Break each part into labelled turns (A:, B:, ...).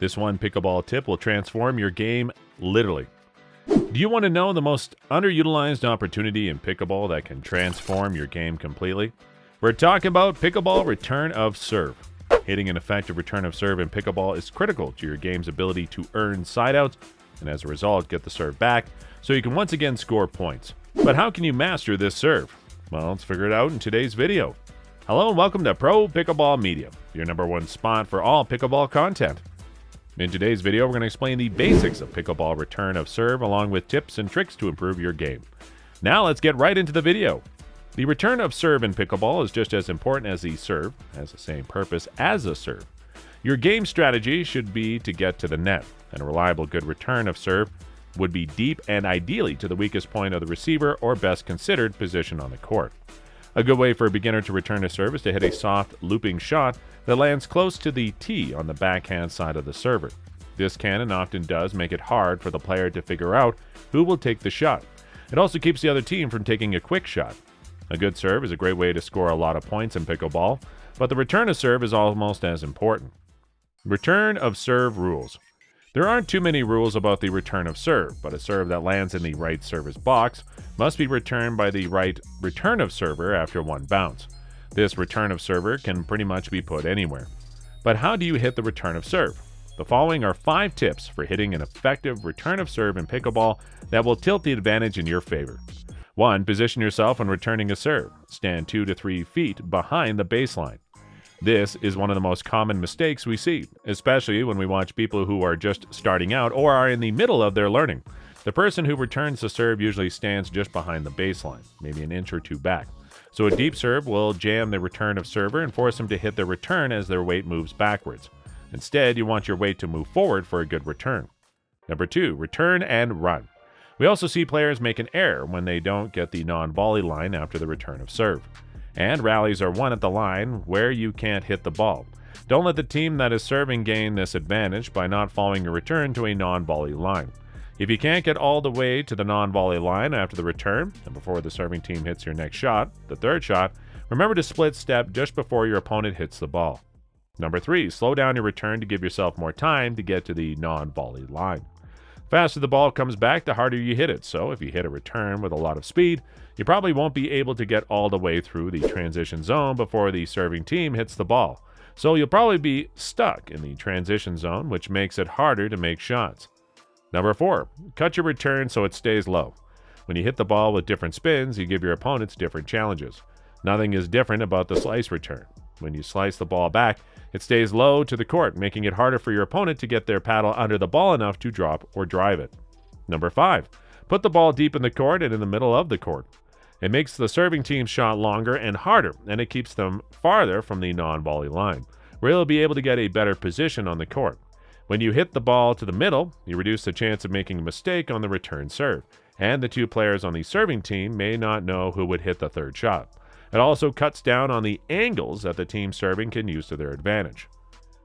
A: This one pickleball tip will transform your game literally. Do you want to know the most underutilized opportunity in pickleball that can transform your game completely? We're talking about pickleball return of serve. Hitting an effective return of serve in pickleball is critical to your game's ability to earn sideouts and as a result get the serve back so you can once again score points. But how can you master this serve? Well, let's figure it out in today's video. Hello and welcome to Pro Pickleball Media, your #1 spot for all pickleball content. In today's video, we're going to explain the basics of pickleball return of serve along with tips and tricks to improve your game. Now let's get right into the video. The return of serve in pickleball is just as important as the serve, has the same purpose as a serve. Your game strategy should be to get to the net, and a reliable good return of serve would be deep and ideally to the weakest point of the receiver or best considered position on the court. A good way for a beginner to return a serve is to hit a soft, looping shot that lands close to the tee on the backhand side of the server. This can and often does make it hard for the player to figure out who will take the shot. It also keeps the other team from taking a quick shot. A good serve is a great way to score a lot of points in pickleball, but the return of serve is almost as important. Return of serve rules. There aren't too many rules about the return of serve, but a serve that lands in the right service box must be returned by the right return of server after one bounce. This return of server can pretty much be put anywhere. But how do you hit the return of serve? The following are 5 tips for hitting an effective return of serve in pickleball that will tilt the advantage in your favor. 1. Position yourself when returning a serve. Stand 2 to 3 feet behind the baseline. This is one of the most common mistakes we see, especially when we watch people who are just starting out or are in the middle of their learning. The person who returns the serve usually stands just behind the baseline, maybe an inch or two back. So a deep serve will jam the return of server and force them to hit their return as their weight moves backwards. Instead, you want your weight to move forward for a good return. 2. Return and run. We also see players make an error when they don't get the non-volley line after the return of serve. And rallies are won at the line where you can't hit the ball. Don't let the team that is serving gain this advantage by not following your return to a non-volley line. If you can't get all the way to the non-volley line after the return and before the serving team hits your next shot, the third shot, remember to split step just before your opponent hits the ball. 3. Slow down your return to give yourself more time to get to the non-volley line. The faster the ball comes back, the harder you hit it. So if you hit a return with a lot of speed, you probably won't be able to get all the way through the transition zone before the serving team hits the ball. So you'll probably be stuck in the transition zone, which makes it harder to make shots. 4. Cut your return so it stays low. When you hit the ball with different spins, you give your opponents different challenges. Nothing is different about the slice return. When you slice the ball back, it stays low to the court, making it harder for your opponent to get their paddle under the ball enough to drop or drive it. 5. Put the ball deep in the court and in the middle of the court. It makes the serving team's shot longer and harder, and it keeps them farther from the non-volley line, where they'll be able to get a better position on the court. When you hit the ball to the middle, you reduce the chance of making a mistake on the return serve, and the 2 players on the serving team may not know who would hit the third shot. It also cuts down on the angles that the team serving can use to their advantage.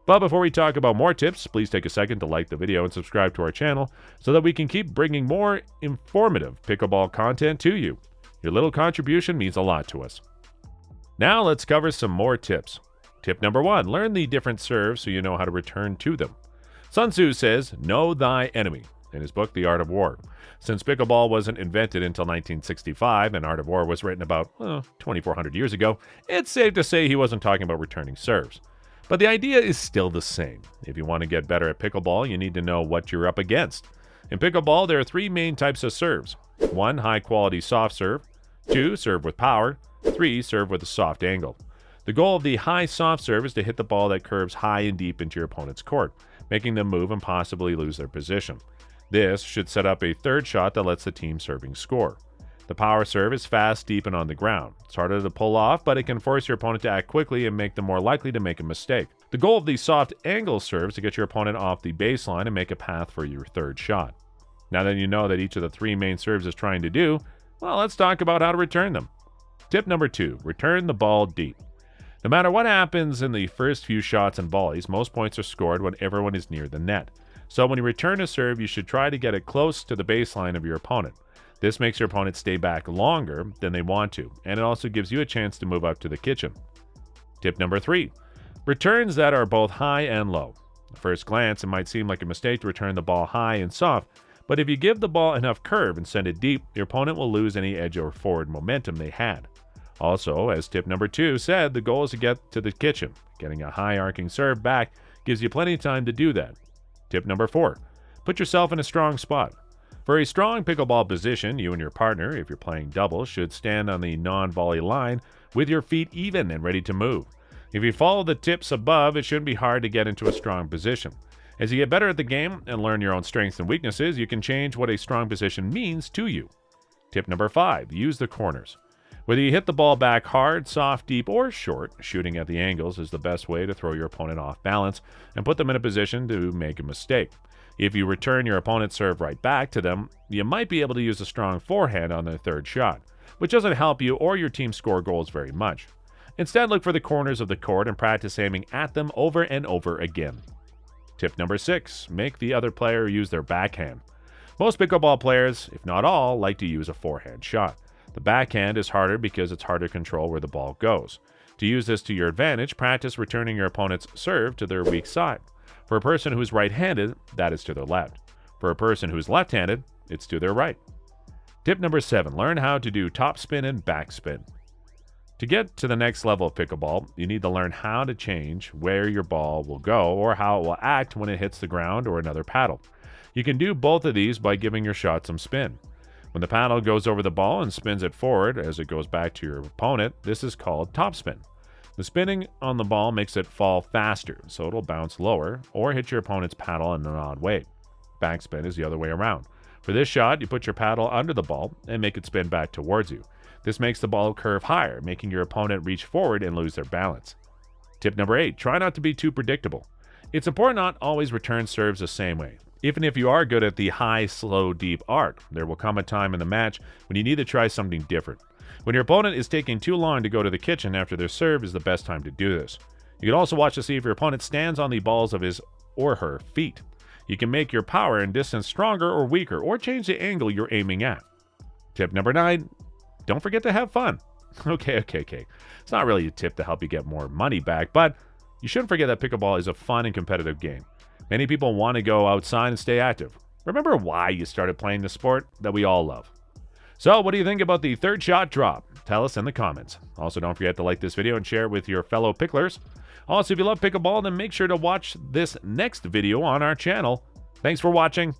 A: But before we talk about more tips, please take a second to like the video and subscribe to our channel so that we can keep bringing more informative pickleball content to you. Your little contribution means a lot to us. Now let's cover some more tips. Tip number 1, learn the different serves so you know how to return to them. Sun Tzu says, "Know thy enemy," in his book, The Art of War. Since pickleball wasn't invented until 1965 and Art of War was written about 2,400 years ago, it's safe to say he wasn't talking about returning serves. But the idea is still the same. If you want to get better at pickleball, you need to know what you're up against. In pickleball, there are 3 main types of serves. 1, high-quality soft serve. 2, serve with power. 3, serve with a soft angle. The goal of the high soft serve is to hit the ball that curves high and deep into your opponent's court, making them move and possibly lose their position. This should set up a third shot that lets the team serving score. The power serve is fast, deep, and on the ground. It's harder to pull off, but it can force your opponent to act quickly and make them more likely to make a mistake. The goal of the soft angle serve is to get your opponent off the baseline and make a path for your third shot. Now that you know that each of the 3 main serves is trying to do, well, let's talk about how to return them. Tip number 2, return the ball deep. No matter what happens in the first few shots and volleys, most points are scored when everyone is near the net. So when you return a serve, you should try to get it close to the baseline of your opponent. This makes your opponent stay back longer than they want to, and it also gives you a chance to move up to the kitchen. Tip number 3, returns that are both high and low. At first glance, it might seem like a mistake to return the ball high and soft, but if you give the ball enough curve and send it deep, your opponent will lose any edge or forward momentum they had. Also, as tip number 2 said, the goal is to get to the kitchen. Getting a high arcing serve back gives you plenty of time to do that. Tip number 4, put yourself in a strong spot. For a strong pickleball position, you and your partner, if you're playing doubles, should stand on the non-volley line with your feet even and ready to move. If you follow the tips above, it shouldn't be hard to get into a strong position. As you get better at the game and learn your own strengths and weaknesses, you can change what a strong position means to you. Tip number 5, use the corners. Whether you hit the ball back hard, soft, deep, or short, shooting at the angles is the best way to throw your opponent off balance and put them in a position to make a mistake. If you return your opponent's serve right back to them, you might be able to use a strong forehand on their third shot, which doesn't help you or your team score goals very much. Instead, look for the corners of the court and practice aiming at them over and over again. Tip number 6, make the other player use their backhand. Most pickleball players, if not all, like to use a forehand shot. The backhand is harder because it's harder to control where the ball goes. To use this to your advantage, practice returning your opponent's serve to their weak side. For a person who is right-handed, that is to their left. For a person who is left-handed, it's to their right. Tip number 7, learn how to do topspin and backspin. To get to the next level of pickleball, you need to learn how to change where your ball will go or how it will act when it hits the ground or another paddle. You can do both of these by giving your shot some spin. When the paddle goes over the ball and spins it forward as it goes back to your opponent, this is called topspin. The spinning on the ball makes it fall faster, so it'll bounce lower or hit your opponent's paddle in an odd way. Backspin is the other way around. For this shot, you put your paddle under the ball and make it spin back towards you. This makes the ball curve higher, making your opponent reach forward and lose their balance. Tip number 8, try not to be too predictable. It's important not always return serves the same way. Even if you are good at the high, slow, deep arc, there will come a time in the match when you need to try something different. When your opponent is taking too long to go to the kitchen after their serve is the best time to do this. You can also watch to see if your opponent stands on the balls of his or her feet. You can make your power and distance stronger or weaker, or change the angle you're aiming at. Tip number 9, don't forget to have fun. Okay. It's not really a tip to help you get more money back, but you shouldn't forget that pickleball is a fun and competitive game. Many people want to go outside and stay active. Remember why you started playing the sport that we all love. So, what do you think about the third shot drop? Tell us in the comments. Also, don't forget to like this video and share it with your fellow picklers. Also, if you love pickleball, then make sure to watch this next video on our channel. Thanks for watching.